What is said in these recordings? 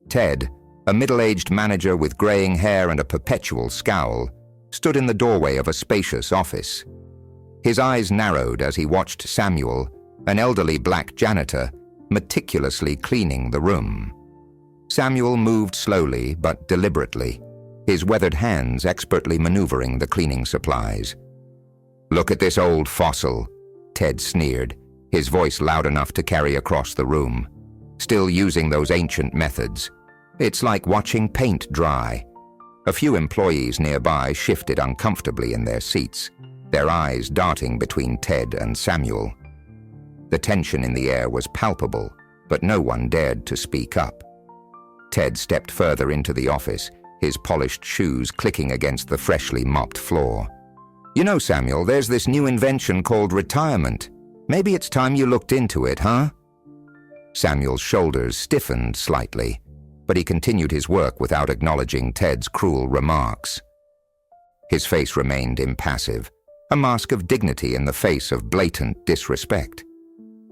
Ted, a middle-aged manager with graying hair and a perpetual scowl, stood in the doorway of a spacious office. His eyes narrowed as he watched Samuel, an elderly black janitor, meticulously cleaning the room. Samuel moved slowly but deliberately, his weathered hands expertly maneuvering the cleaning supplies. "Look at this old fossil," Ted sneered, his voice loud enough to carry across the room. "Still using those ancient methods. It's like watching paint dry." A few employees nearby shifted uncomfortably in their seats, their eyes darting between Ted and Samuel. The tension in the air was palpable, but no one dared to speak up. Ted stepped further into the office, his polished shoes clicking against the freshly mopped floor. "You know, Samuel, there's this new invention called retirement. Maybe it's time you looked into it, huh?" Samuel's shoulders stiffened slightly, but he continued his work without acknowledging Ted's cruel remarks. His face remained impassive, a mask of dignity in the face of blatant disrespect.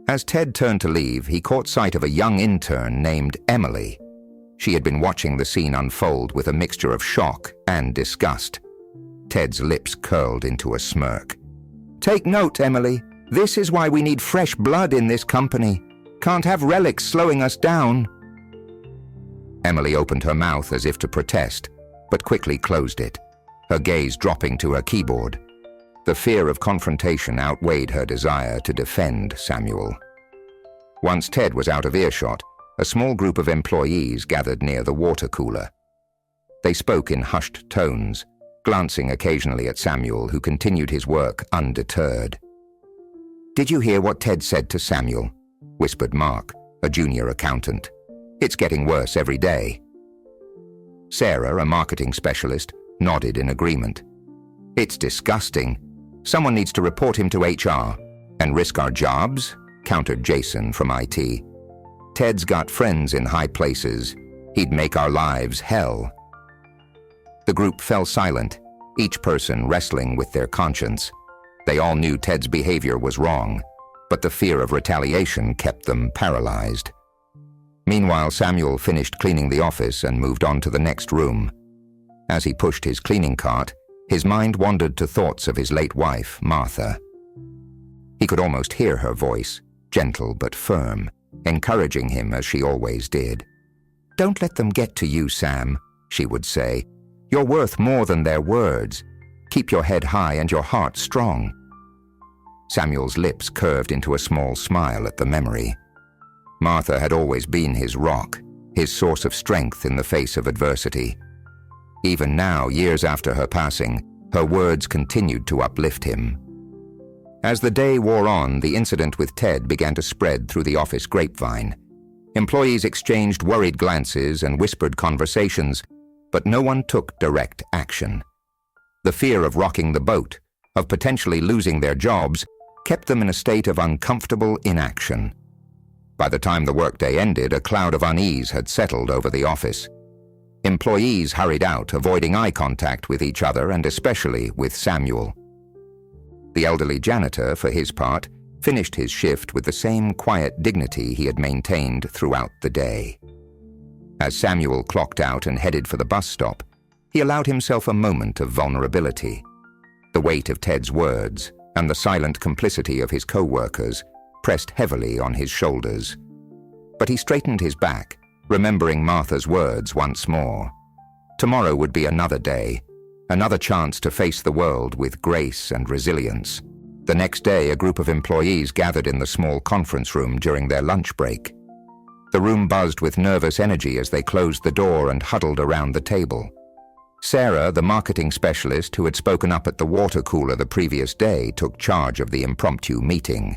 As Ted turned to leave, he caught sight of a young intern named Emily. She had been watching the scene unfold with a mixture of shock and disgust. Ted's lips curled into a smirk. "Take note, Emily. This is why we need fresh blood in this company. Can't have relics slowing us down." Emily opened her mouth as if to protest, but quickly closed it, her gaze dropping to her keyboard. The fear of confrontation outweighed her desire to defend Samuel. Once Ted was out of earshot, a small group of employees gathered near the water cooler. They spoke in hushed tones, glancing occasionally at Samuel, who continued his work undeterred. "Did you hear what Ted said to Samuel?" whispered Mark, a junior accountant. "It's getting worse every day." Sarah, a marketing specialist, nodded in agreement. "It's disgusting. Someone needs to report him to HR. And risk our jobs?" countered Jason from IT. "Ted's got friends in high places. He'd make our lives hell." The group fell silent, each person wrestling with their conscience. They all knew Ted's behavior was wrong, but the fear of retaliation kept them paralyzed. Meanwhile, Samuel finished cleaning the office and moved on to the next room. As he pushed his cleaning cart, his mind wandered to thoughts of his late wife, Martha. He could almost hear her voice, gentle but firm, encouraging him as she always did. "Don't let them get to you, Sam," she would say. "You're worth more than their words. Keep your head high and your heart strong." Samuel's lips curved into a small smile at the memory. Martha had always been his rock, his source of strength in the face of adversity. Even now, years after her passing, her words continued to uplift him. As the day wore on, the incident with Ted began to spread through the office grapevine. Employees exchanged worried glances and whispered conversations, but no one took direct action. The fear of rocking the boat, of potentially losing their jobs, kept them in a state of uncomfortable inaction. By the time the workday ended, a cloud of unease had settled over the office. Employees hurried out, avoiding eye contact with each other and especially with Samuel. The elderly janitor, for his part, finished his shift with the same quiet dignity he had maintained throughout the day. As Samuel clocked out and headed for the bus stop, he allowed himself a moment of vulnerability. The weight of Ted's words and the silent complicity of his co-workers pressed heavily on his shoulders. But he straightened his back, remembering Martha's words once more. Tomorrow would be another day, another chance to face the world with grace and resilience. The next day, a group of employees gathered in the small conference room during their lunch break. The room buzzed with nervous energy as they closed the door and huddled around the table. Sarah, the marketing specialist who had spoken up at the water cooler the previous day, took charge of the impromptu meeting.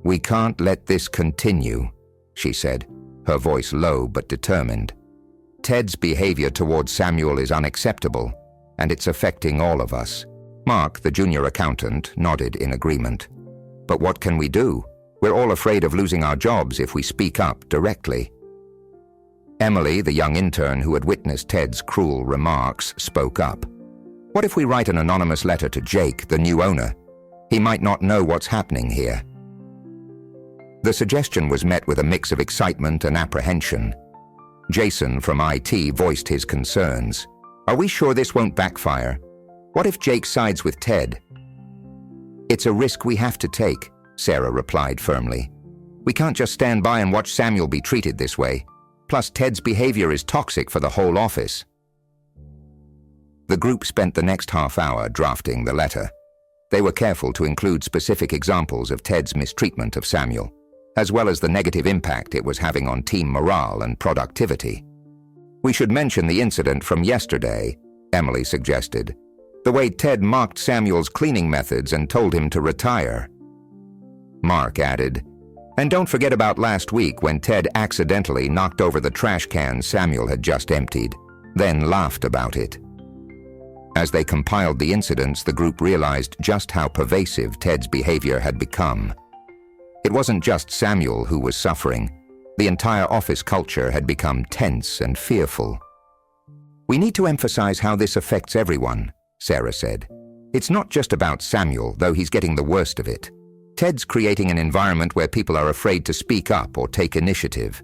"We can't let this continue," she said, her voice low but determined. "Ted's behavior towards Samuel is unacceptable, and it's affecting all of us." Mark, the junior accountant, nodded in agreement. "But what can we do? We're all afraid of losing our jobs if we speak up directly." Emily, the young intern who had witnessed Ted's cruel remarks, spoke up. "What if we write an anonymous letter to Jake, the new owner? He might not know what's happening here." The suggestion was met with a mix of excitement and apprehension. Jason from IT voiced his concerns. Are we sure this won't backfire? What if Jake sides with Ted? It's a risk we have to take, Sarah replied firmly. We can't just stand by and watch Samuel be treated this way. Plus, Ted's behavior is toxic for the whole office. The group spent the next half hour drafting the letter. They were careful to include specific examples of Ted's mistreatment of Samuel, as well as the negative impact it was having on team morale and productivity. We should mention the incident from yesterday, Emily suggested. The way Ted mocked Samuel's cleaning methods and told him to retire. Mark added, and don't forget about last week when Ted accidentally knocked over the trash can Samuel had just emptied, then laughed about it. As they compiled the incidents, the group realized just how pervasive Ted's behavior had become. It wasn't just Samuel who was suffering. The entire office culture had become tense and fearful. We need to emphasize how this affects everyone, Sarah said. It's not just about Samuel, though he's getting the worst of it. Ted's creating an environment where people are afraid to speak up or take initiative.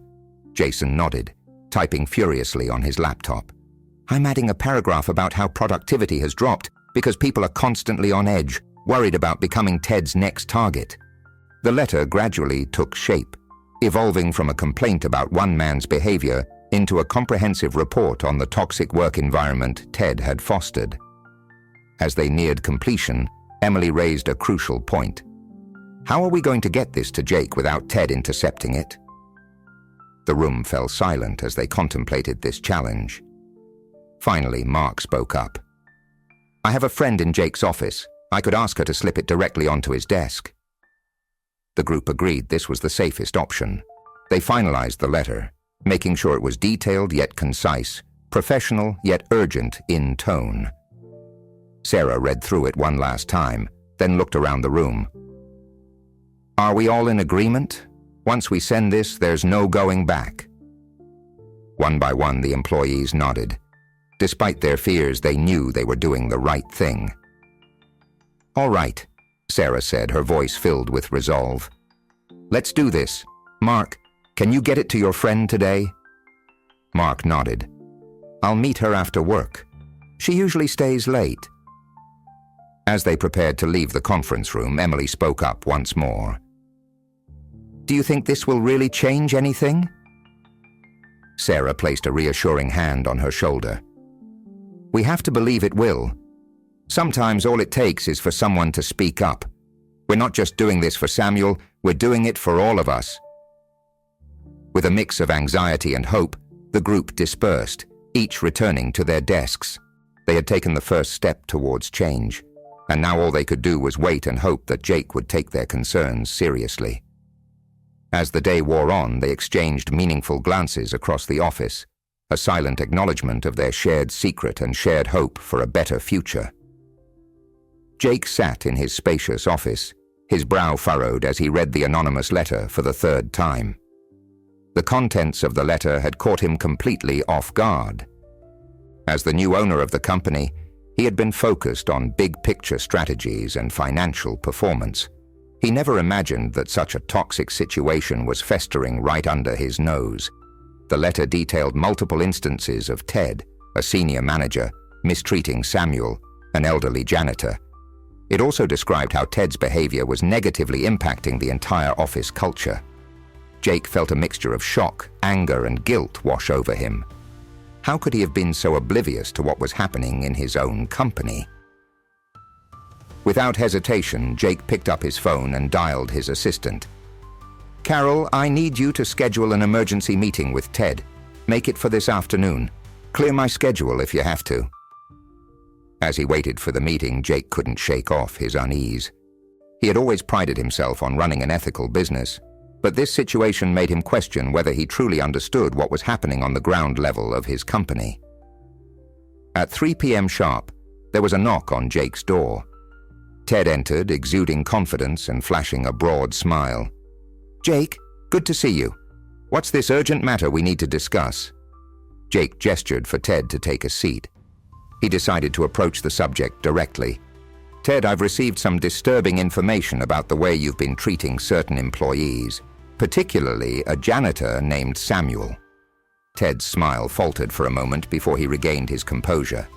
Jason nodded, typing furiously on his laptop. I'm adding a paragraph about how productivity has dropped because people are constantly on edge, worried about becoming Ted's next target. The letter gradually took shape, evolving from a complaint about one man's behavior into a comprehensive report on the toxic work environment Ted had fostered. As they neared completion, Emily raised a crucial point. How are we going to get this to Jake without Ted intercepting it? The room fell silent as they contemplated this challenge. Finally, Mark spoke up. I have a friend in Jake's office. I could ask her to slip it directly onto his desk. The group agreed this was the safest option. They finalized the letter, making sure it was detailed yet concise, professional yet urgent in tone. Sarah read through it one last time, then looked around the room. Are we all in agreement? Once we send this, there's no going back. One by one, the employees nodded. Despite their fears, they knew they were doing the right thing. All right, Sarah said, her voice filled with resolve. Let's do this. Mark, can you get it to your friend today? Mark nodded. I'll meet her after work. She usually stays late. As they prepared to leave the conference room, Emily spoke up once more. Do you think this will really change anything? Sarah placed a reassuring hand on her shoulder. We have to believe it will. Sometimes all it takes is for someone to speak up. We're not just doing this for Samuel, we're doing it for all of us. With a mix of anxiety and hope, the group dispersed, each returning to their desks. They had taken the first step towards change, and now all they could do was wait and hope that Jake would take their concerns seriously. As the day wore on, they exchanged meaningful glances across the office, a silent acknowledgement of their shared secret and shared hope for a better future. Jake sat in his spacious office, his brow furrowed as he read the anonymous letter for the third time. The contents of the letter had caught him completely off guard. As the new owner of the company, he had been focused on big-picture strategies and financial performance. He never imagined that such a toxic situation was festering right under his nose. The letter detailed multiple instances of Ted, a senior manager, mistreating Samuel, an elderly janitor. It also described how Ted's behavior was negatively impacting the entire office culture. Jake felt a mixture of shock, anger, and guilt wash over him. How could he have been so oblivious to what was happening in his own company? Without hesitation, Jake picked up his phone and dialed his assistant. Carol, I need you to schedule an emergency meeting with Ted. Make it for this afternoon. Clear my schedule if you have to. As he waited for the meeting, Jake couldn't shake off his unease. He had always prided himself on running an ethical business, but this situation made him question whether he truly understood what was happening on the ground level of his company. At 3 p.m. sharp, there was a knock on Jake's door. Ted entered, exuding confidence and flashing a broad smile. Jake, good to see you. What's this urgent matter we need to discuss? Jake gestured for Ted to take a seat. He decided to approach the subject directly. Ted, I've received some disturbing information about the way you've been treating certain employees, particularly a janitor named Samuel. Ted's smile faltered for a moment before he regained his composure.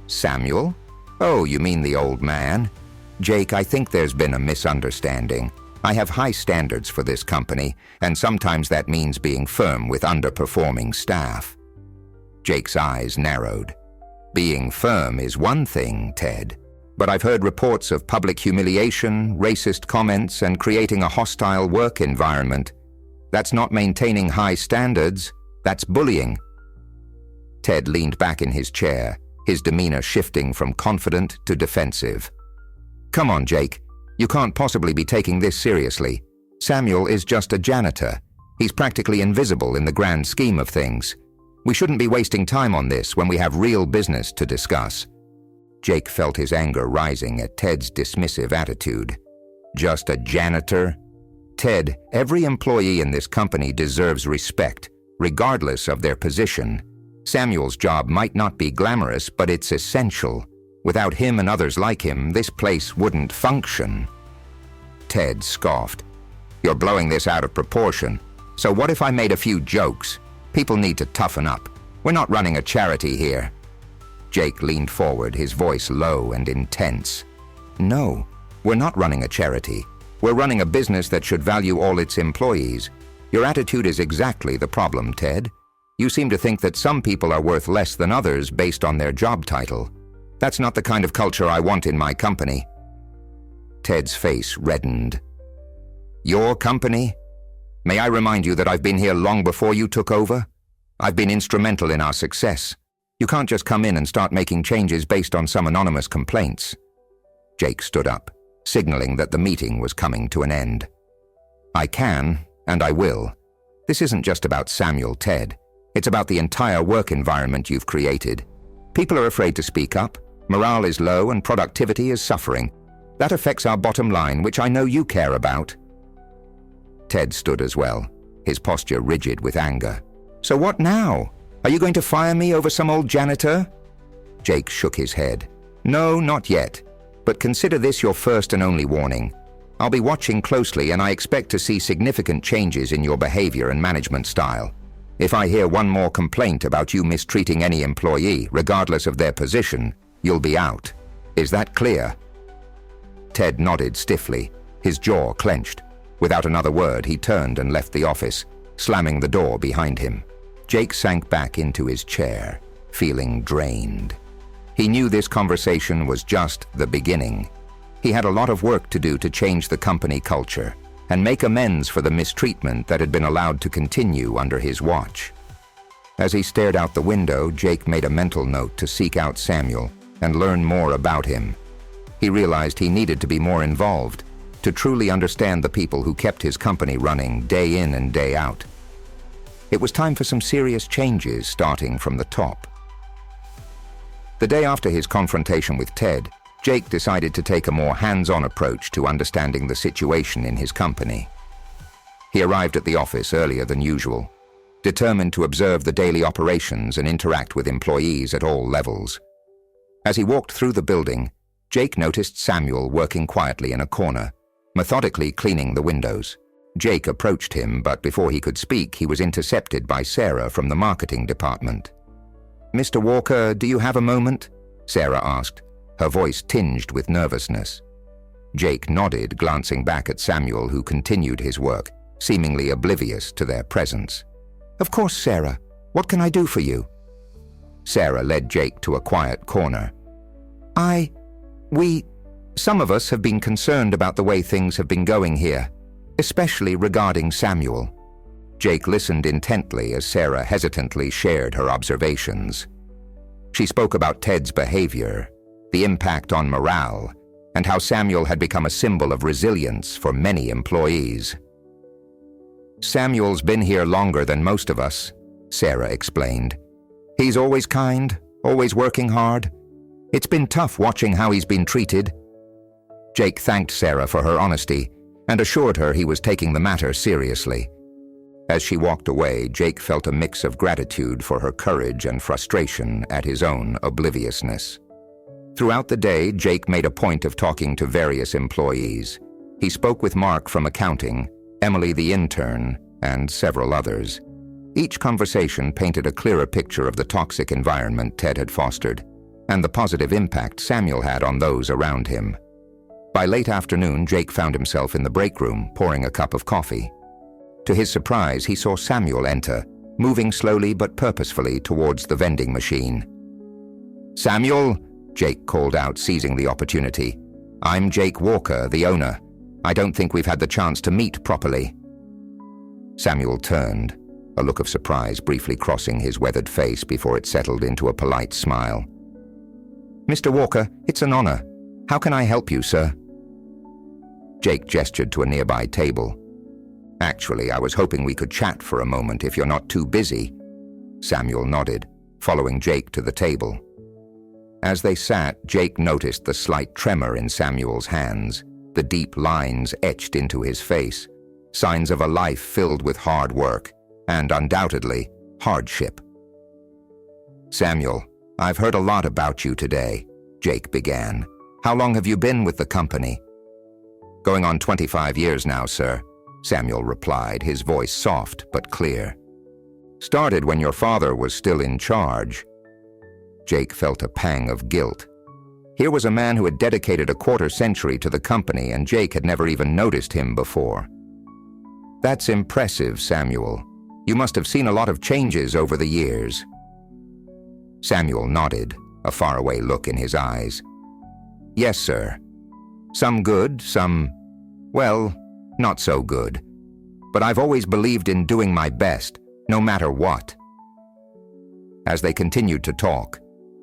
Samuel? Oh, you mean the old man? Jake, I think there's been a misunderstanding. I have high standards for this company, and sometimes that means being firm with underperforming staff. Jake's eyes narrowed. Being firm is one thing, Ted, but I've heard reports of public humiliation, racist comments, and creating a hostile work environment. That's not maintaining high standards, that's bullying. Ted leaned back in his chair, his demeanor shifting from confident to defensive. Come on, Jake. You can't possibly be taking this seriously. Samuel is just a janitor. He's practically invisible in the grand scheme of things. We shouldn't be wasting time on this when we have real business to discuss. Jake felt his anger rising at Ted's dismissive attitude. Just a janitor? Ted, every employee in this company deserves respect, regardless of their position. Samuel's job might not be glamorous, but it's essential. Without him and others like him, this place wouldn't function. Ted scoffed. You're blowing this out of proportion. So what if I made a few jokes? People need to toughen up. We're not running a charity here. Jake leaned forward, his voice low and intense. No, we're not running a charity. We're running a business that should value all its employees. Your attitude is exactly the problem, Ted. You seem to think that some people are worth less than others based on their job title. That's not the kind of culture I want in my company. Ted's face reddened. Your company? May I remind you that I've been here long before you took over? I've been instrumental in our success. You can't just come in and start making changes based on some anonymous complaints. Jake stood up, signaling that the meeting was coming to an end. I can, and I will. This isn't just about Samuel, Ted. It's about the entire work environment you've created. People are afraid to speak up, morale is low, and productivity is suffering. That affects our bottom line, which I know you care about. Ted stood as well, his posture rigid with anger. So what now? Are you going to fire me over some old janitor? Jake shook his head. No, not yet. But consider this your first and only warning. I'll be watching closely, and I expect to see significant changes in your behavior and management style. If I hear one more complaint about you mistreating any employee, regardless of their position, you'll be out. Is that clear? Ted nodded stiffly, his jaw clenched. Without another word, he turned and left the office, slamming the door behind him. Jake sank back into his chair, feeling drained. He knew this conversation was just the beginning. He had a lot of work to do to change the company culture and make amends for the mistreatment that had been allowed to continue under his watch. As he stared out the window, Jake made a mental note to seek out Samuel and learn more about him. He realized he needed to be more involved, to truly understand the people who kept his company running day in and day out. It was time for some serious changes starting from the top. The day after his confrontation with Ted, Jake decided to take a more hands-on approach to understanding the situation in his company. He arrived at the office earlier than usual, determined to observe the daily operations and interact with employees at all levels. As he walked through the building, Jake noticed Samuel working quietly in a corner, methodically cleaning the windows. Jake approached him, but before he could speak, he was intercepted by Sarah from the marketing department. "Mr. Walker, do you have a moment?" Sarah asked, her voice tinged with nervousness. Jake nodded, glancing back at Samuel, who continued his work, seemingly oblivious to their presence. "Of course, Sarah. What can I do for you?" Sarah led Jake to a quiet corner. Some of us have been concerned about the way things have been going here, especially regarding Samuel." Jake listened intently as Sarah hesitantly shared her observations. She spoke about Ted's behavior, the impact on morale, and how Samuel had become a symbol of resilience for many employees. "Samuel's been here longer than most of us," Sarah explained. "He's always kind, always working hard. It's been tough watching how he's been treated." Jake thanked Sarah for her honesty and assured her he was taking the matter seriously. As she walked away, Jake felt a mix of gratitude for her courage and frustration at his own obliviousness. Throughout the day, Jake made a point of talking to various employees. He spoke with Mark from accounting, Emily the intern, and several others. Each conversation painted a clearer picture of the toxic environment Ted had fostered, and the positive impact Samuel had on those around him. By late afternoon, Jake found himself in the break room, pouring a cup of coffee. To his surprise, he saw Samuel enter, moving slowly but purposefully towards the vending machine. "Samuel," Jake called out, seizing the opportunity. "I'm Jake Walker, the owner. I don't think we've had the chance to meet properly." Samuel turned, a look of surprise briefly crossing his weathered face before it settled into a polite smile. "Mr. Walker, it's an honor. How can I help you, sir?" Jake gestured to a nearby table. "Actually, I was hoping we could chat for a moment if you're not too busy." Samuel nodded, following Jake to the table. As they sat, Jake noticed the slight tremor in Samuel's hands, the deep lines etched into his face, signs of a life filled with hard work and, undoubtedly, hardship. "Samuel, I've heard a lot about you today," Jake began. "How long have you been with the company?" "Going on 25 years now, sir," Samuel replied, his voice soft but clear. "Started when your father was still in charge." Jake felt a pang of guilt. Here was a man who had dedicated a quarter-century to the company, and Jake had never even noticed him before. "That's impressive, Samuel. You must have seen a lot of changes over the years." Samuel nodded, a faraway look in his eyes. "Yes, sir. Some good, some, well, not so good. But I've always believed in doing my best, no matter what." As they continued to talk,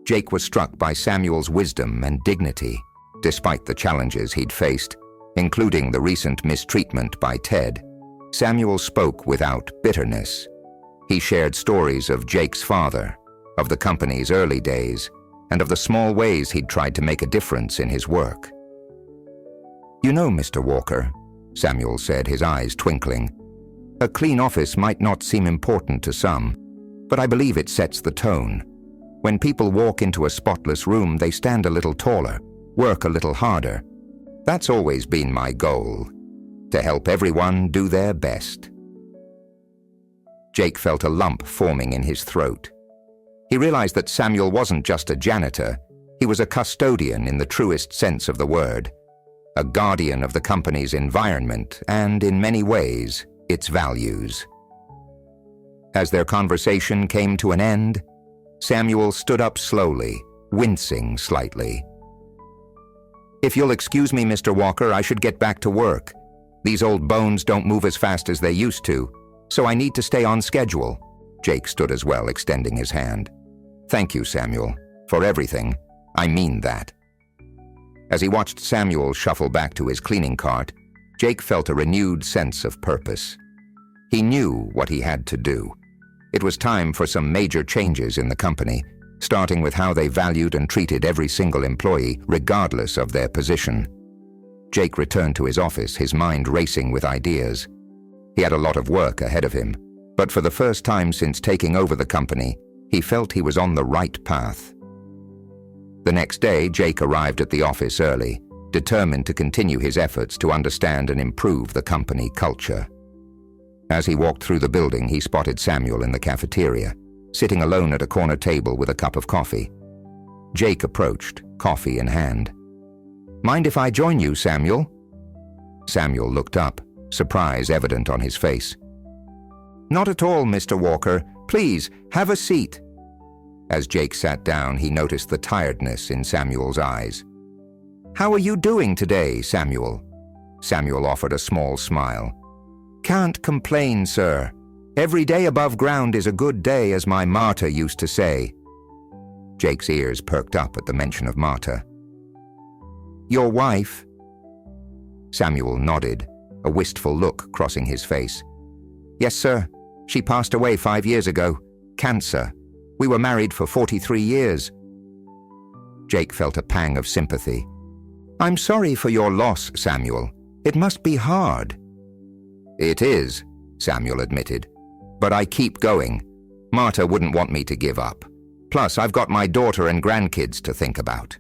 Jake was struck by Samuel's wisdom and dignity, despite the challenges he'd faced, including the recent mistreatment by Ted. Samuel spoke without bitterness. He shared stories of Jake's father, of the company's early days, and of the small ways he'd tried to make a difference in his work. "You know, Mr. Walker," Samuel said, his eyes twinkling, "a clean office might not seem important to some, but I believe it sets the tone. When people walk into a spotless room, they stand a little taller, work a little harder. That's always been my goal, to help everyone do their best." Jake felt a lump forming in his throat. He realized that Samuel wasn't just a janitor, he was a custodian in the truest sense of the word, a guardian of the company's environment and, in many ways, its values. As their conversation came to an end, Samuel stood up slowly, wincing slightly. "If you'll excuse me, Mr. Walker, I should get back to work. These old bones don't move as fast as they used to, so I need to stay on schedule." Jake stood as well, extending his hand. "Thank you, Samuel, for everything. I mean that." As he watched Samuel shuffle back to his cleaning cart, Jake felt a renewed sense of purpose. He knew what he had to do. It was time for some major changes in the company, starting with how they valued and treated every single employee, regardless of their position. Jake returned to his office, his mind racing with ideas. He had a lot of work ahead of him, but for the first time since taking over the company, he felt he was on the right path. The next day, Jake arrived at the office early, determined to continue his efforts to understand and improve the company culture. As he walked through the building, he spotted Samuel in the cafeteria, sitting alone at a corner table with a cup of coffee. Jake approached, coffee in hand. "Mind if I join you, Samuel?" Samuel looked up, surprise evident on his face. "Not at all, Mr. Walker. Please, have a seat." As Jake sat down, he noticed the tiredness in Samuel's eyes. "How are you doing today, Samuel?" Samuel offered a small smile. "Can't complain, sir. Every day above ground is a good day, as my martyr used to say." Jake's ears perked up at the mention of martyr. "Your wife?" Samuel nodded, a wistful look crossing his face. "Yes, sir. She passed away 5 years ago. Cancer. We were married for 43 years. Jake felt a pang of sympathy. "I'm sorry for your loss, Samuel. It must be hard." "It is," Samuel admitted. "But I keep going. Marta wouldn't want me to give up. Plus, I've got my daughter and grandkids to think about."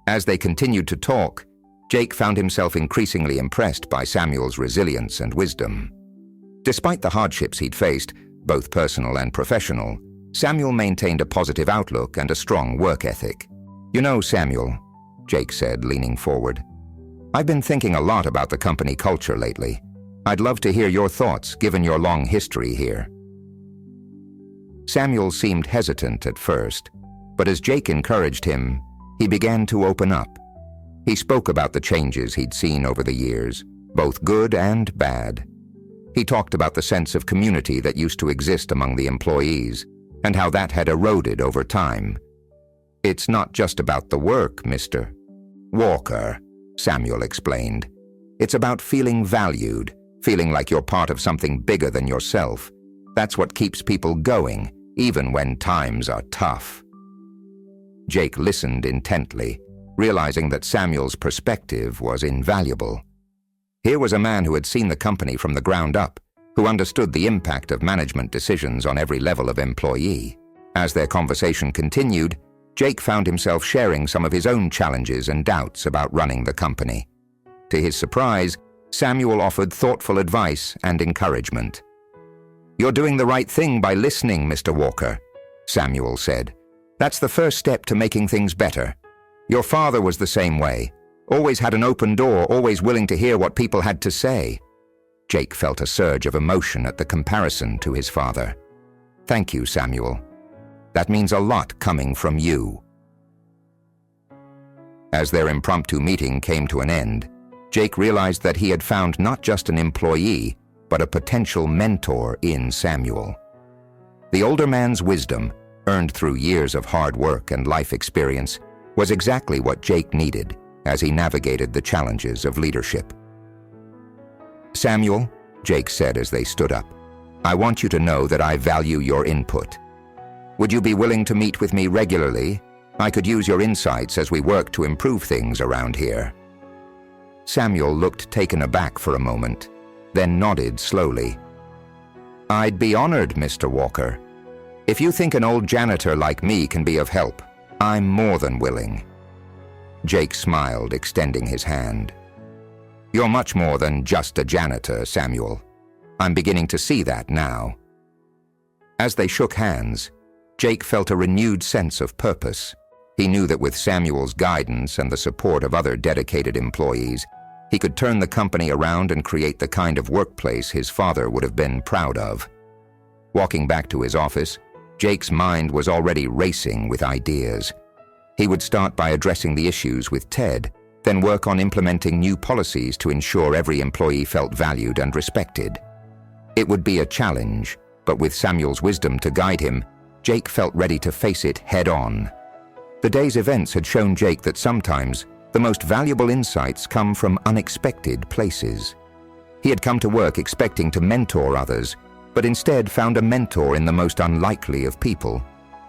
As they continued to talk, Jake found himself increasingly impressed by Samuel's resilience and wisdom. Despite the hardships he'd faced, both personal and professional, Samuel maintained a positive outlook and a strong work ethic. "You know, Samuel," Jake said, leaning forward, "I've been thinking a lot about the company culture lately. I'd love to hear your thoughts, given your long history here." Samuel seemed hesitant at first, but as Jake encouraged him, he began to open up. He spoke about the changes he'd seen over the years, both good and bad. He talked about the sense of community that used to exist among the employees, and how that had eroded over time. "It's not just about the work, Mr. Walker," Samuel explained. "It's about feeling valued, feeling like you're part of something bigger than yourself. That's what keeps people going, even when times are tough." Jake listened intently, realizing that Samuel's perspective was invaluable. Here was a man who had seen the company from the ground up, who understood the impact of management decisions on every level of employee. As their conversation continued, Jake found himself sharing some of his own challenges and doubts about running the company. To his surprise, Samuel offered thoughtful advice and encouragement. "You're doing the right thing by listening, Mr. Walker," Samuel said. "That's the first step to making things better. Your father was the same way. Always had an open door, always willing to hear what people had to say." Jake felt a surge of emotion at the comparison to his father. "Thank you, Samuel. That means a lot coming from you." As their impromptu meeting came to an end, Jake realized that he had found not just an employee, but a potential mentor in Samuel. The older man's wisdom, earned through years of hard work and life experience, was exactly what Jake needed as he navigated the challenges of leadership. "Samuel," Jake said as they stood up, "I want you to know that I value your input. Would you be willing to meet with me regularly? I could use your insights as we work to improve things around here." Samuel looked taken aback for a moment, then nodded slowly. "I'd be honored, Mr. Walker. If you think an old janitor like me can be of help, I'm more than willing." Jake smiled, extending his hand. "You're much more than just a janitor, Samuel. I'm beginning to see that now." As they shook hands, Jake felt a renewed sense of purpose. He knew that with Samuel's guidance and the support of other dedicated employees, he could turn the company around and create the kind of workplace his father would have been proud of. Walking back to his office, Jake's mind was already racing with ideas. He would start by addressing the issues with Ted, then work on implementing new policies to ensure every employee felt valued and respected. It would be a challenge, but with Samuel's wisdom to guide him, Jake felt ready to face it head-on. The day's events had shown Jake that sometimes the most valuable insights come from unexpected places. He had come to work expecting to mentor others, but instead found a mentor in the most unlikely of people,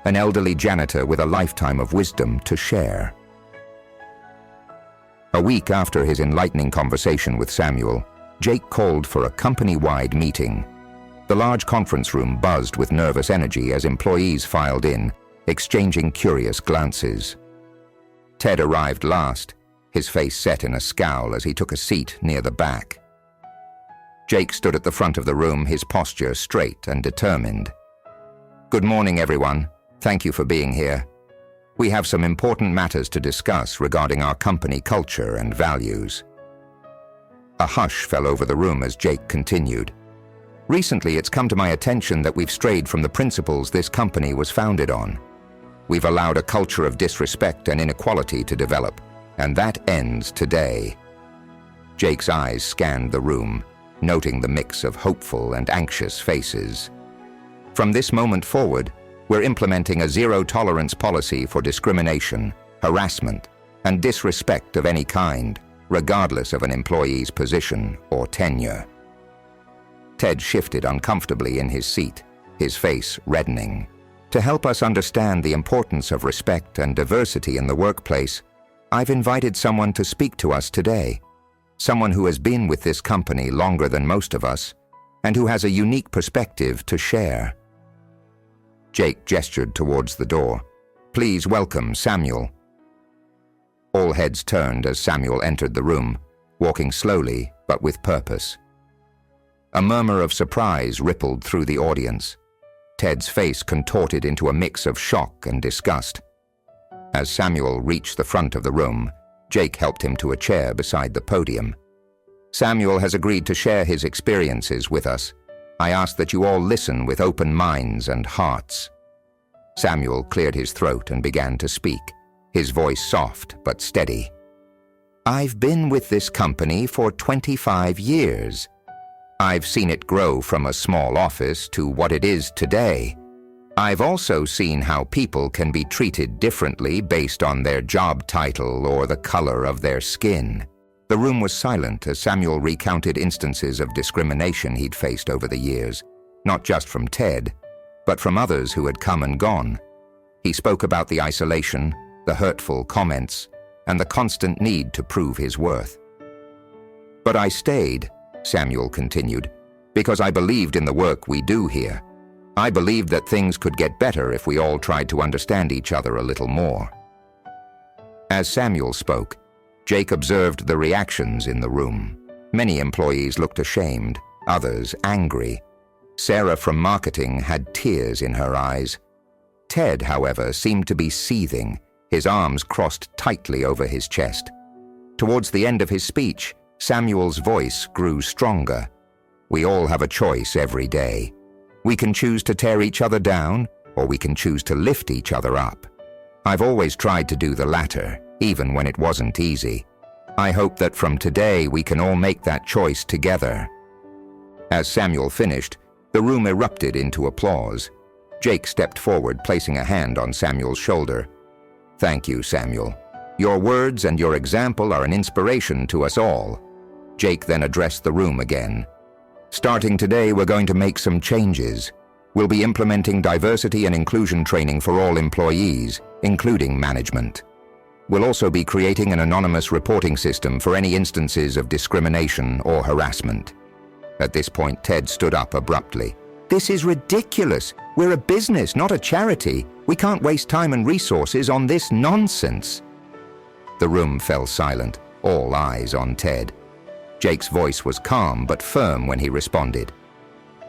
an elderly janitor with a lifetime of wisdom to share. A week after his enlightening conversation with Samuel, Jake called for a company-wide meeting. The large conference room buzzed with nervous energy as employees filed in, exchanging curious glances. Ted arrived last, his face set in a scowl as he took a seat near the back. Jake stood at the front of the room, his posture straight and determined. "Good morning, everyone. Thank you for being here. We have some important matters to discuss regarding our company culture and values." A hush fell over the room as Jake continued. "Recently, it's come to my attention that we've strayed from the principles this company was founded on. We've allowed a culture of disrespect and inequality to develop, and that ends today." Jake's eyes scanned the room, noting the mix of hopeful and anxious faces. "From this moment forward, we're implementing a zero-tolerance policy for discrimination, harassment, and disrespect of any kind, regardless of an employee's position or tenure." Ted shifted uncomfortably in his seat, his face reddening. "To help us understand the importance of respect and diversity in the workplace, I've invited someone to speak to us today. Someone who has been with this company longer than most of us, and who has a unique perspective to share." Jake gestured towards the door. "Please welcome Samuel." All heads turned as Samuel entered the room, walking slowly but with purpose. A murmur of surprise rippled through the audience, Ted's face contorted into a mix of shock and disgust. As Samuel reached the front of the room, Jake helped him to a chair beside the podium. "Samuel has agreed to share his experiences with us. I ask that you all listen with open minds and hearts." Samuel cleared his throat and began to speak, his voice soft but steady. "I've been with this company for 25 years. I've seen it grow from a small office to what it is today. I've also seen how people can be treated differently based on their job title or the color of their skin." The room was silent as Samuel recounted instances of discrimination he'd faced over the years, not just from Ted, but from others who had come and gone. He spoke about the isolation, the hurtful comments, and the constant need to prove his worth. "But I stayed," Samuel continued, "because I believed in the work we do here. I believed that things could get better if we all tried to understand each other a little more." As Samuel spoke, Jake observed the reactions in the room. Many employees looked ashamed, others angry. Sarah from marketing had tears in her eyes. Ted, however, seemed to be seething, his arms crossed tightly over his chest. Towards the end of his speech, Samuel's voice grew stronger. "We all have a choice every day. We can choose to tear each other down, or we can choose to lift each other up. I've always tried to do the latter, even when it wasn't easy. I hope that from today we can all make that choice together." As Samuel finished, the room erupted into applause. Jake stepped forward, placing a hand on Samuel's shoulder. "Thank you, Samuel. Your words and your example are an inspiration to us all." Jake then addressed the room again. "Starting today, we're going to make some changes. We'll be implementing diversity and inclusion training for all employees, including management. We'll also be creating an anonymous reporting system for any instances of discrimination or harassment." At this point, Ted stood up abruptly. "This is ridiculous. We're a business, not a charity. We can't waste time and resources on this nonsense." The room fell silent, all eyes on Ted. Jake's voice was calm but firm when he responded.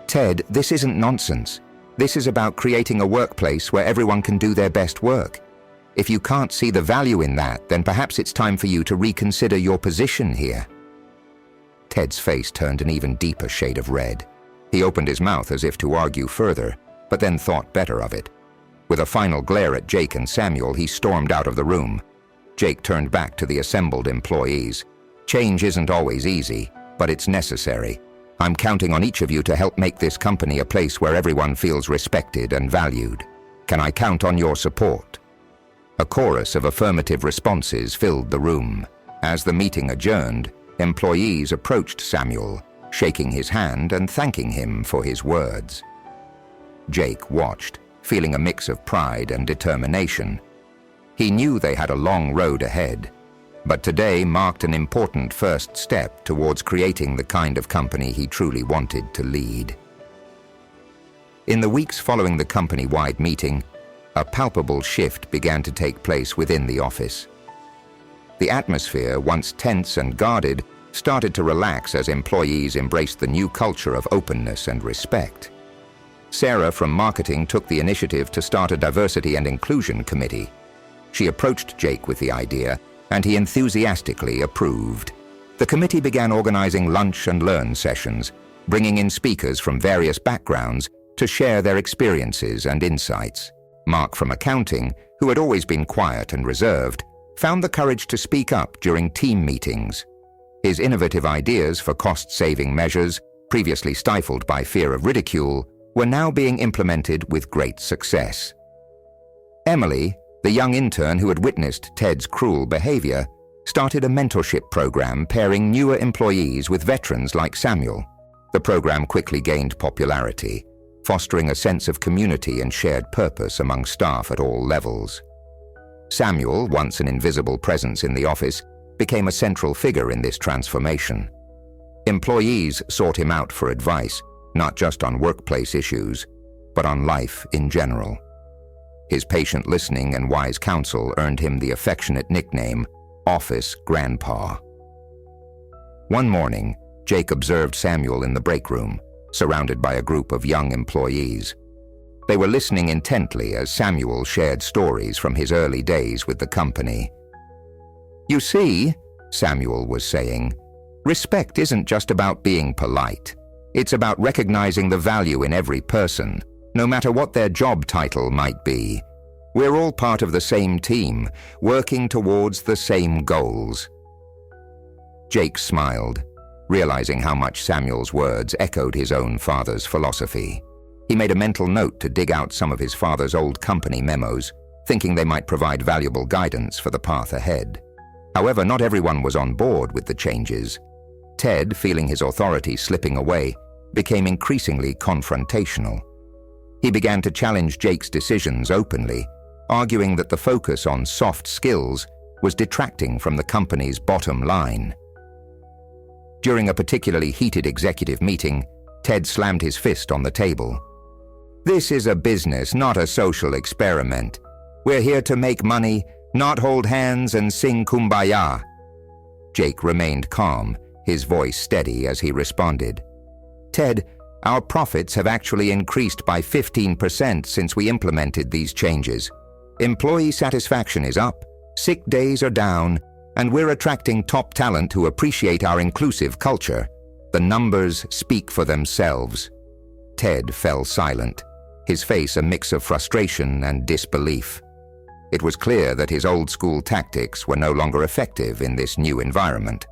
"Ted, this isn't nonsense. This is about creating a workplace where everyone can do their best work. If you can't see the value in that, then perhaps it's time for you to reconsider your position here." Ted's face turned an even deeper shade of red. He opened his mouth as if to argue further, but then thought better of it. With a final glare at Jake and Samuel, he stormed out of the room. Jake turned back to the assembled employees. "Change isn't always easy, but it's necessary. I'm counting on each of you to help make this company a place where everyone feels respected and valued. Can I count on your support?" A chorus of affirmative responses filled the room. As the meeting adjourned, employees approached Samuel, shaking his hand and thanking him for his words. Jake watched, feeling a mix of pride and determination. He knew they had a long road ahead, but today marked an important first step towards creating the kind of company he truly wanted to lead. In the weeks following the company-wide meeting, a palpable shift began to take place within the office. The atmosphere, once tense and guarded, started to relax as employees embraced the new culture of openness and respect. Sarah from marketing took the initiative to start a diversity and inclusion committee. She approached Jake with the idea, and he enthusiastically approved. The committee began organizing lunch and learn sessions, bringing in speakers from various backgrounds to share their experiences and insights. Mark from accounting, who had always been quiet and reserved, found the courage to speak up during team meetings. His innovative ideas for cost-saving measures, previously stifled by fear of ridicule, were now being implemented with great success. Emily, the young intern who had witnessed Ted's cruel behavior, started a mentorship program pairing newer employees with veterans like Samuel. The program quickly gained popularity, fostering a sense of community and shared purpose among staff at all levels. Samuel, once an invisible presence in the office, became a central figure in this transformation. Employees sought him out for advice, not just on workplace issues, but on life in general. His patient listening and wise counsel earned him the affectionate nickname, Office Grandpa. One morning, Jake observed Samuel in the break room, surrounded by a group of young employees. They were listening intently as Samuel shared stories from his early days with the company. "You see," Samuel was saying, "respect isn't just about being polite. It's about recognizing the value in every person, no matter what their job title might be. We're all part of the same team, working towards the same goals." Jake smiled, realizing how much Samuel's words echoed his own father's philosophy. He made a mental note to dig out some of his father's old company memos, thinking they might provide valuable guidance for the path ahead. However, not everyone was on board with the changes. Ted, feeling his authority slipping away, became increasingly confrontational. He began to challenge Jake's decisions openly, arguing that the focus on soft skills was detracting from the company's bottom line. During a particularly heated executive meeting, Ted slammed his fist on the table. "This is a business, not a social experiment. We're here to make money, not hold hands and sing kumbaya." Jake remained calm, his voice steady as he responded. "Ted, our profits have actually increased by 15% since we implemented these changes. Employee satisfaction is up, sick days are down, and we're attracting top talent who appreciate our inclusive culture. The numbers speak for themselves." Ted fell silent, his face a mix of frustration and disbelief. It was clear that his old-school tactics were no longer effective in this new environment.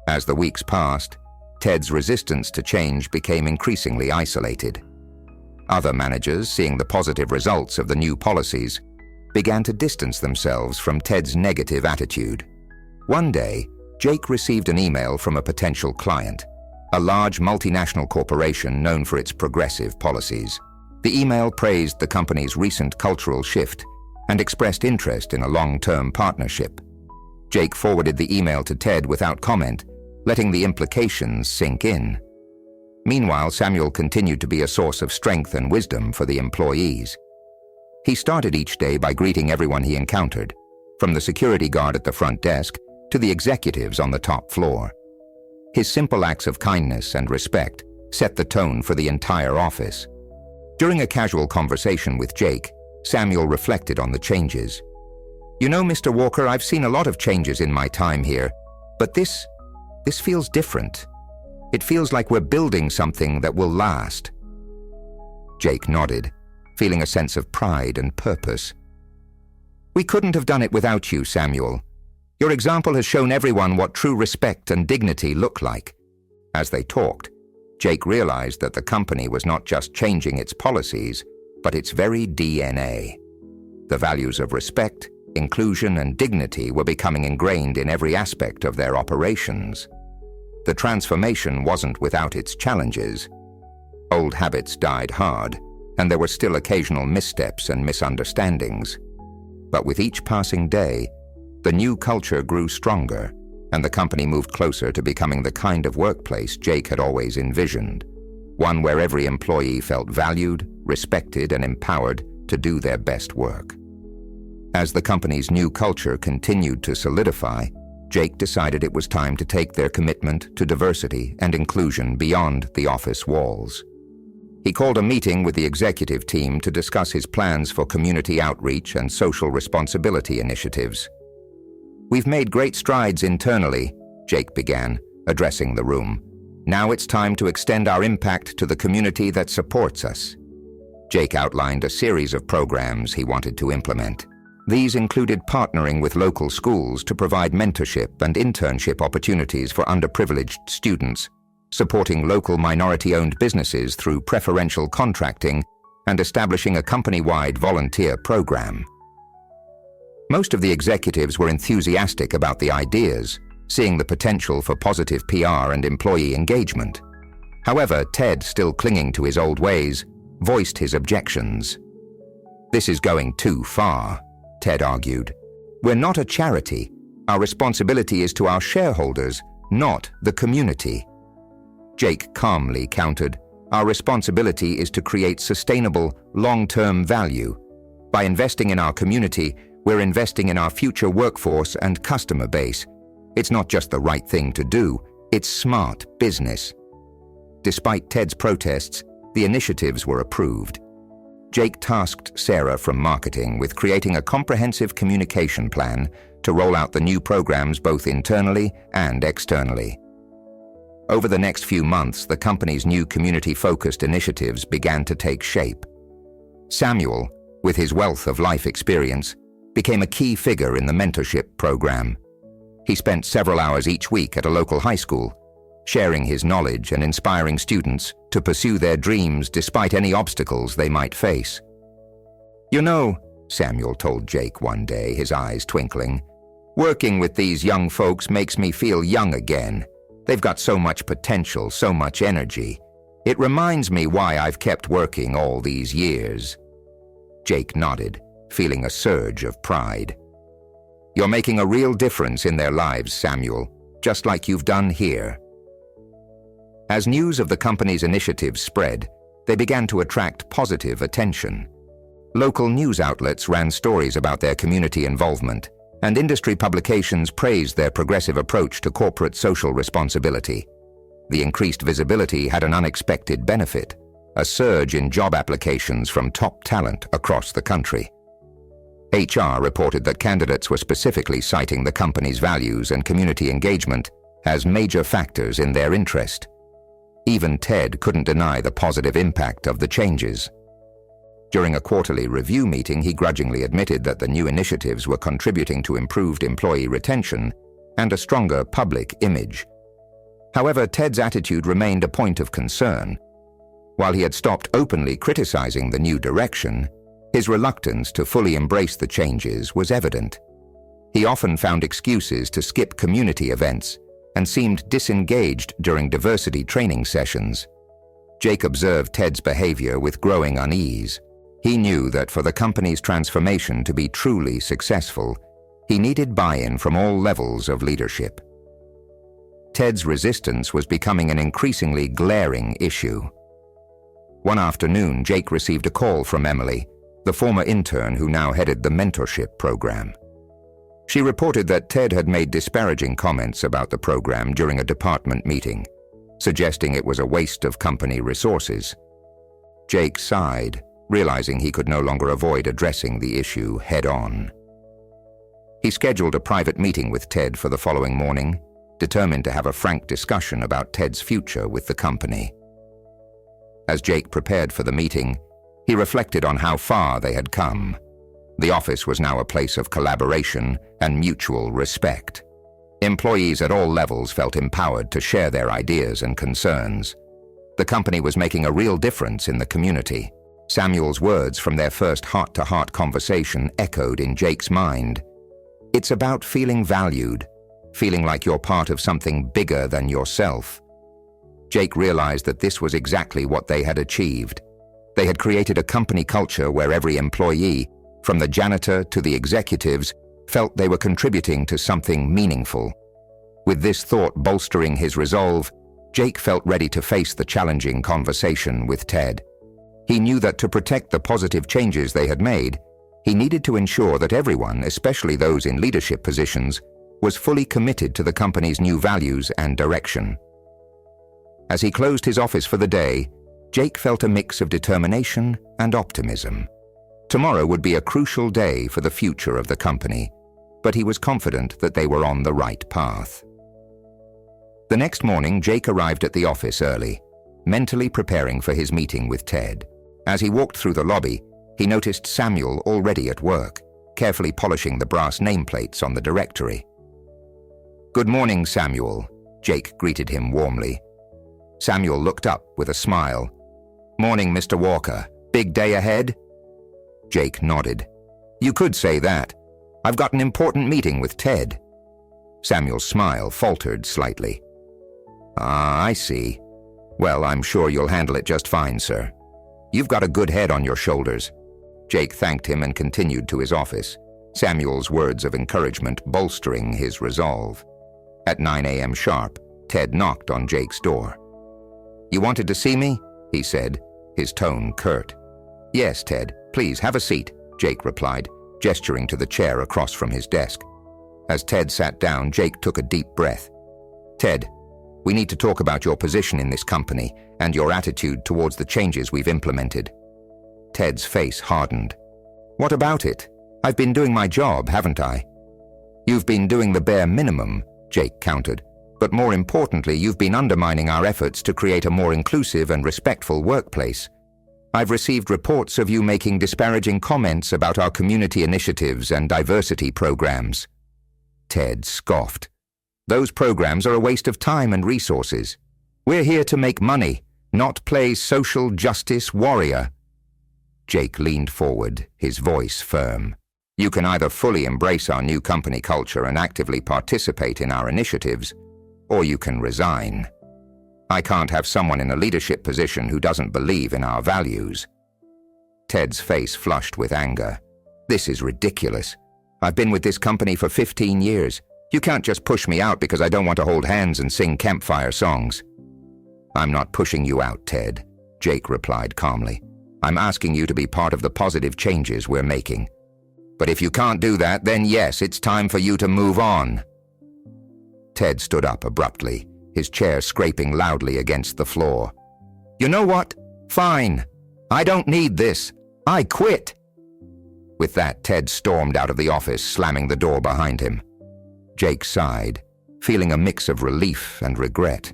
As the weeks passed, Ted's resistance to change became increasingly isolated. Other managers, seeing the positive results of the new policies, began to distance themselves from Ted's negative attitude. One day, Jake received an email from a potential client, a large multinational corporation known for its progressive policies. The email praised the company's recent cultural shift and expressed interest in a long-term partnership. Jake forwarded the email to Ted without comment, letting the implications sink in. Meanwhile, Samuel continued to be a source of strength and wisdom for the employees. He started each day by greeting everyone he encountered, from the security guard at the front desk to the executives on the top floor. His simple acts of kindness and respect set the tone for the entire office. During a casual conversation with Jake, Samuel reflected on the changes. "You know, Mr. Walker, I've seen a lot of changes in my time here, but this feels different. It feels like we're building something that will last." Jake nodded, feeling a sense of pride and purpose. "We couldn't have done it without you, Samuel. Your example has shown everyone what true respect and dignity look like." As they talked, Jake realized that the company was not just changing its policies, but its very DNA. The values of respect, inclusion, and dignity were becoming ingrained in every aspect of their operations. The transformation wasn't without its challenges. Old habits died hard, and there were still occasional missteps and misunderstandings. But with each passing day, the new culture grew stronger, and the company moved closer to becoming the kind of workplace Jake had always envisioned, one where every employee felt valued, respected, and empowered to do their best work. As the company's new culture continued to solidify, Jake decided it was time to take their commitment to diversity and inclusion beyond the office walls. He called a meeting with the executive team to discuss his plans for community outreach and social responsibility initiatives. "We've made great strides internally," Jake began, addressing the room. "Now it's time to extend our impact to the community that supports us." Jake outlined a series of programs he wanted to implement. These included partnering with local schools to provide mentorship and internship opportunities for underprivileged students, supporting local minority-owned businesses through preferential contracting, and establishing a company-wide volunteer program. Most of the executives were enthusiastic about the ideas, seeing the potential for positive PR and employee engagement. However, Ted, still clinging to his old ways, voiced his objections. "This is going too far," Ted argued. "We're not a charity. Our responsibility is to our shareholders, not the community." Jake calmly countered, "Our responsibility is to create sustainable, long-term value. By investing in our community, we're investing in our future workforce and customer base. It's not just the right thing to do, it's smart business." Despite Ted's protests, the initiatives were approved. Jake tasked Sarah from marketing with creating a comprehensive communication plan to roll out the new programs both internally and externally. Over the next few months, the company's new community-focused initiatives began to take shape. Samuel, with his wealth of life experience, became a key figure in the mentorship program. He spent several hours each week at a local high school, sharing his knowledge and inspiring students to pursue their dreams despite any obstacles they might face. "You know," Samuel told Jake one day, his eyes twinkling, "working with these young folks makes me feel young again. They've got so much potential, so much energy. It reminds me why I've kept working all these years." Jake nodded, feeling a surge of pride. "You're making a real difference in their lives, Samuel, just like you've done here." As news of the company's initiatives spread, they began to attract positive attention. Local news outlets ran stories about their community involvement, and industry publications praised their progressive approach to corporate social responsibility. The increased visibility had an unexpected benefit: a surge in job applications from top talent across the country. HR reported that candidates were specifically citing the company's values and community engagement as major factors in their interest. Even Ted couldn't deny the positive impact of the changes. During a quarterly review meeting, he grudgingly admitted that the new initiatives were contributing to improved employee retention and a stronger public image. However, Ted's attitude remained a point of concern. While he had stopped openly criticizing the new direction, his reluctance to fully embrace the changes was evident. He often found excuses to skip community events and seemed disengaged during diversity training sessions. Jake observed Ted's behavior with growing unease. He knew that for the company's transformation to be truly successful, he needed buy-in from all levels of leadership. Ted's resistance was becoming an increasingly glaring issue. One afternoon, Jake received a call from Emily, the former intern who now headed the mentorship program. She reported that Ted had made disparaging comments about the program during a department meeting, suggesting it was a waste of company resources. Jake sighed, realizing he could no longer avoid addressing the issue head-on. He scheduled a private meeting with Ted for the following morning, determined to have a frank discussion about Ted's future with the company. As Jake prepared for the meeting, he reflected on how far they had come. The office was now a place of collaboration and mutual respect. Employees at all levels felt empowered to share their ideas and concerns. The company was making a real difference in the community. Samuel's words from their first heart-to-heart conversation echoed in Jake's mind. "It's about feeling valued, feeling like you're part of something bigger than yourself." Jake realized that this was exactly what they had achieved. They had created a company culture where every employee, from the janitor to the executives, felt they were contributing to something meaningful. With this thought bolstering his resolve, Jake felt ready to face the challenging conversation with Ted. He knew that to protect the positive changes they had made, he needed to ensure that everyone, especially those in leadership positions, was fully committed to the company's new values and direction. As he closed his office for the day, Jake felt a mix of determination and optimism. Tomorrow would be a crucial day for the future of the company, but he was confident that they were on the right path. The next morning, Jake arrived at the office early, mentally preparing for his meeting with Ted. As he walked through the lobby, he noticed Samuel already at work, carefully polishing the brass nameplates on the directory. "Good morning, Samuel," Jake greeted him warmly. Samuel looked up with a smile. "Morning, Mr. Walker. Big day ahead?" Jake nodded. "You could say that. I've got an important meeting with Ted." Samuel's smile faltered slightly. "Ah, I see. Well, I'm sure you'll handle it just fine, sir. You've got a good head on your shoulders." Jake thanked him and continued to his office, Samuel's words of encouragement bolstering his resolve. At 9 a.m. sharp, Ted knocked on Jake's door. "You wanted to see me?" he said, his tone curt. "Yes, Ted. Please, have a seat," Jake replied, gesturing to the chair across from his desk. As Ted sat down, Jake took a deep breath. "Ted, we need to talk about your position in this company and your attitude towards the changes we've implemented." Ted's face hardened. "What about it? I've been doing my job, haven't I?" "You've been doing the bare minimum," Jake countered. "But more importantly, you've been undermining our efforts to create a more inclusive and respectful workplace. I've received reports of you making disparaging comments about our community initiatives and diversity programs." Ted scoffed. "Those programs are a waste of time and resources. We're here to make money, not play social justice warrior." Jake leaned forward, his voice firm. "You can either fully embrace our new company culture and actively participate in our initiatives, or you can resign. I can't have someone in a leadership position who doesn't believe in our values." Ted's face flushed with anger. "This is ridiculous. I've been with this company for 15 years. You can't just push me out because I don't want to hold hands and sing campfire songs." "I'm not pushing you out, Ted," Jake replied calmly. "I'm asking you to be part of the positive changes we're making. But if you can't do that, then yes, it's time for you to move on." Ted stood up abruptly, his chair scraping loudly against the floor. "You know what? Fine. I don't need this. I quit." With that, Ted stormed out of the office, slamming the door behind him. Jake sighed, feeling a mix of relief and regret.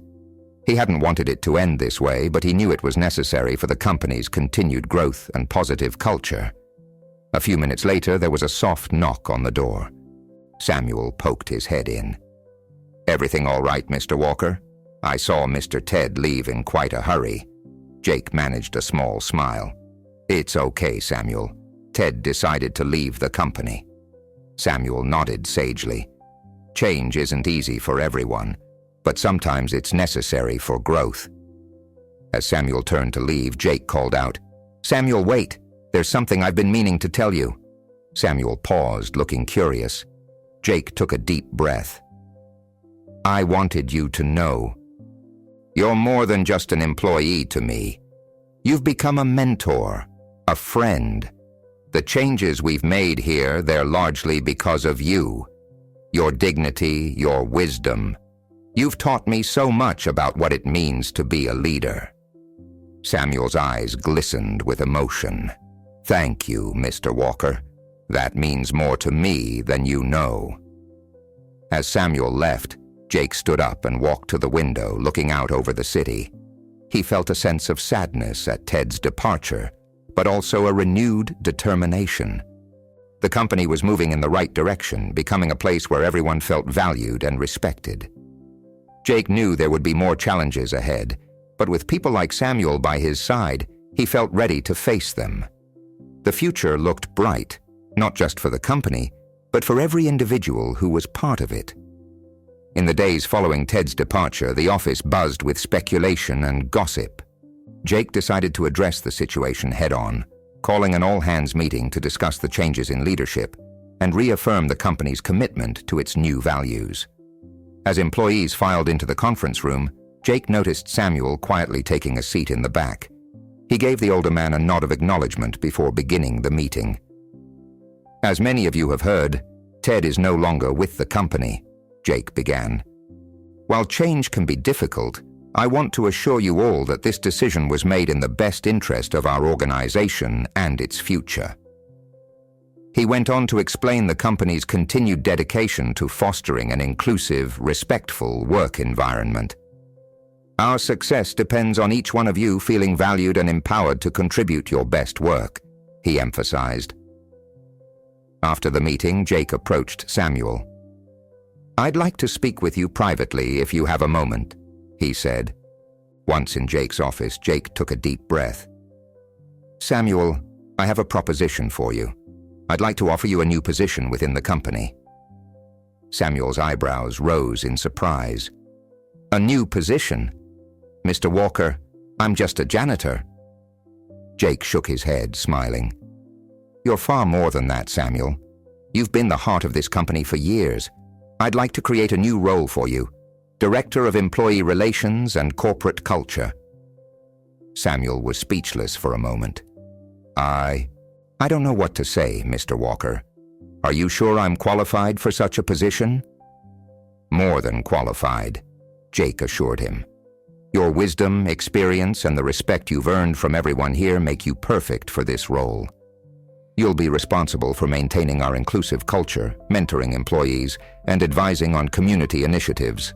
He hadn't wanted it to end this way, but he knew it was necessary for the company's continued growth and positive culture. A few minutes later, there was a soft knock on the door. Samuel poked his head in. "Everything all right, Mr. Walker? I saw Mr. Ted leave in quite a hurry." Jake managed a small smile. "It's okay, Samuel. Ted decided to leave the company." Samuel nodded sagely. "Change isn't easy for everyone, but sometimes it's necessary for growth." As Samuel turned to leave, Jake called out, "Samuel, wait! There's something I've been meaning to tell you." Samuel paused, looking curious. Jake took a deep breath. "I wanted you to know. You're more than just an employee to me. You've become a mentor, a friend. The changes we've made here, they're largely because of you. Your dignity, your wisdom. You've taught me so much about what it means to be a leader." Samuel's eyes glistened with emotion. "Thank you, Mr. Walker. That means more to me than you know." As Samuel left, Jake stood up and walked to the window, looking out over the city. He felt a sense of sadness at Ted's departure, but also a renewed determination. The company was moving in the right direction, becoming a place where everyone felt valued and respected. Jake knew there would be more challenges ahead, but with people like Samuel by his side, he felt ready to face them. The future looked bright, not just for the company, but for every individual who was part of it. In the days following Ted's departure, the office buzzed with speculation and gossip. Jake decided to address the situation head-on, calling an all-hands meeting to discuss the changes in leadership and reaffirm the company's commitment to its new values. As employees filed into the conference room, Jake noticed Samuel quietly taking a seat in the back. He gave the older man a nod of acknowledgement before beginning the meeting. "As many of you have heard, Ted is no longer with the company," Jake began. "While change can be difficult, I want to assure you all that this decision was made in the best interest of our organization and its future." He went on to explain the company's continued dedication to fostering an inclusive, respectful work environment. "Our success depends on each one of you feeling valued and empowered to contribute your best work," he emphasized. After the meeting, Jake approached Samuel. "I'd like to speak with you privately if you have a moment," he said. Once in Jake's office, Jake took a deep breath. "Samuel, I have a proposition for you. I'd like to offer you a new position within the company." Samuel's eyebrows rose in surprise. "A new position? Mr. Walker, I'm just a janitor." Jake shook his head, smiling. "You're far more than that, Samuel. You've been the heart of this company for years. I'd like to create a new role for you, Director of Employee Relations and Corporate Culture." Samuel was speechless for a moment. I don't know what to say, Mr. Walker. Are you sure I'm qualified for such a position?" "More than qualified," Jake assured him. Your wisdom, experience, and the respect you've earned from everyone here make you perfect for this role. You'll be responsible for maintaining our inclusive culture, mentoring employees, and advising on community initiatives.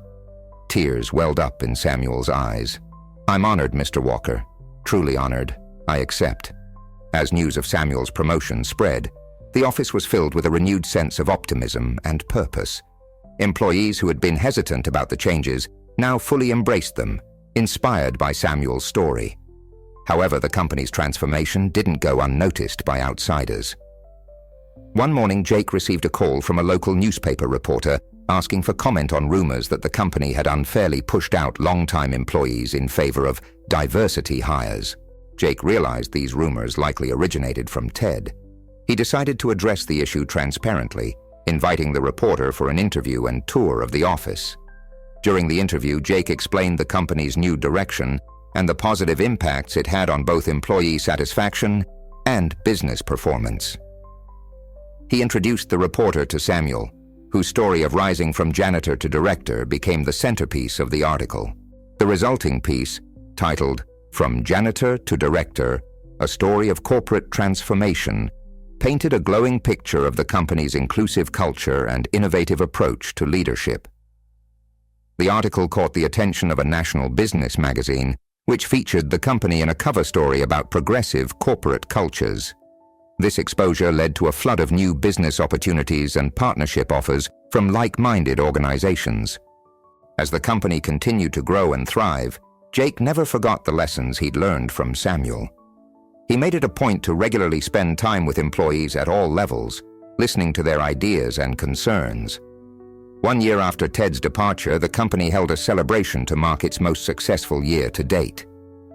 Tears welled up in Samuel's eyes. I'm honored, Mr. Walker. Truly honored. I accept. As news of Samuel's promotion spread, the office was filled with a renewed sense of optimism and purpose. Employees who had been hesitant about the changes now fully embraced them, inspired by Samuel's story. However, the company's transformation didn't go unnoticed by outsiders. One morning, Jake received a call from a local newspaper reporter asking for comment on rumors that the company had unfairly pushed out longtime employees in favor of diversity hires. Jake realized these rumors likely originated from Ted. He decided to address the issue transparently, inviting the reporter for an interview and tour of the office. During the interview, Jake explained the company's new direction and the positive impacts it had on both employee satisfaction and business performance. He introduced the reporter to Samuel, whose story of rising from janitor to director became the centerpiece of the article. The resulting piece, titled "From Janitor to Director, A Story of Corporate Transformation," painted a glowing picture of the company's inclusive culture and innovative approach to leadership. The article caught the attention of a national business magazine, which featured the company in a cover story about progressive corporate cultures. This exposure led to a flood of new business opportunities and partnership offers from like-minded organizations. As the company continued to grow and thrive, Jake never forgot the lessons he'd learned from Samuel. He made it a point to regularly spend time with employees at all levels, listening to their ideas and concerns. One year after Ted's departure, the company held a celebration to mark its most successful year to date.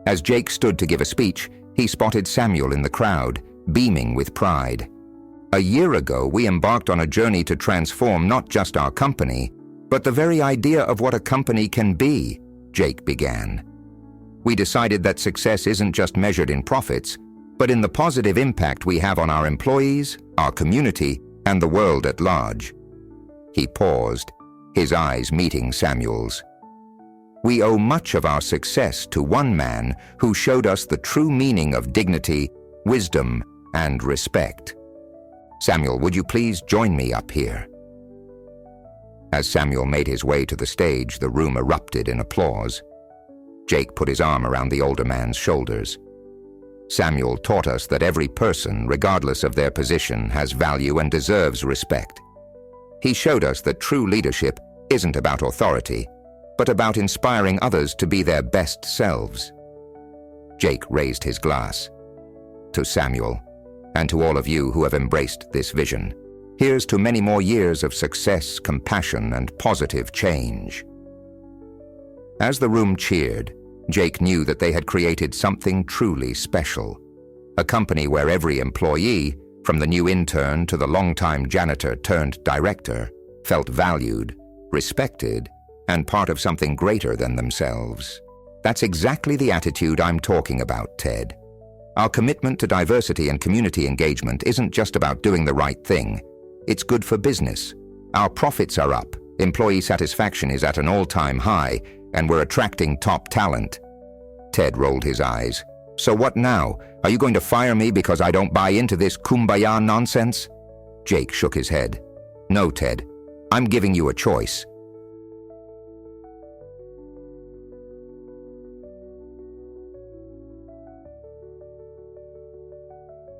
As Jake stood to give a speech, he spotted Samuel in the crowd, beaming with pride. "A year ago, we embarked on a journey to transform not just our company, but the very idea of what a company can be," Jake began. "We decided that success isn't just measured in profits, but in the positive impact we have on our employees, our community, and the world at large." He paused, his eyes meeting Samuel's. "We owe much of our success to one man who showed us the true meaning of dignity, wisdom, and respect. Samuel, would you please join me up here?" As Samuel made his way to the stage, the room erupted in applause. Jake put his arm around the older man's shoulders. "Samuel taught us that every person, regardless of their position, has value and deserves respect. He showed us that true leadership isn't about authority, but about inspiring others to be their best selves." Jake raised his glass. "To Samuel, and to all of you who have embraced this vision, here's to many more years of success, compassion, and positive change." As the room cheered, Jake knew that they had created something truly special. A company where every employee, from the new intern to the longtime janitor turned director, felt valued, respected, and part of something greater than themselves. That's exactly the attitude I'm talking about, Ted. Our commitment to diversity and community engagement isn't just about doing the right thing. It's good for business. Our profits are up, employee satisfaction is at an all-time high, and we're attracting top talent. Ted rolled his eyes. "So what now? Are you going to fire me because I don't buy into this kumbaya nonsense?" Jake shook his head. "No, Ted. I'm giving you a choice.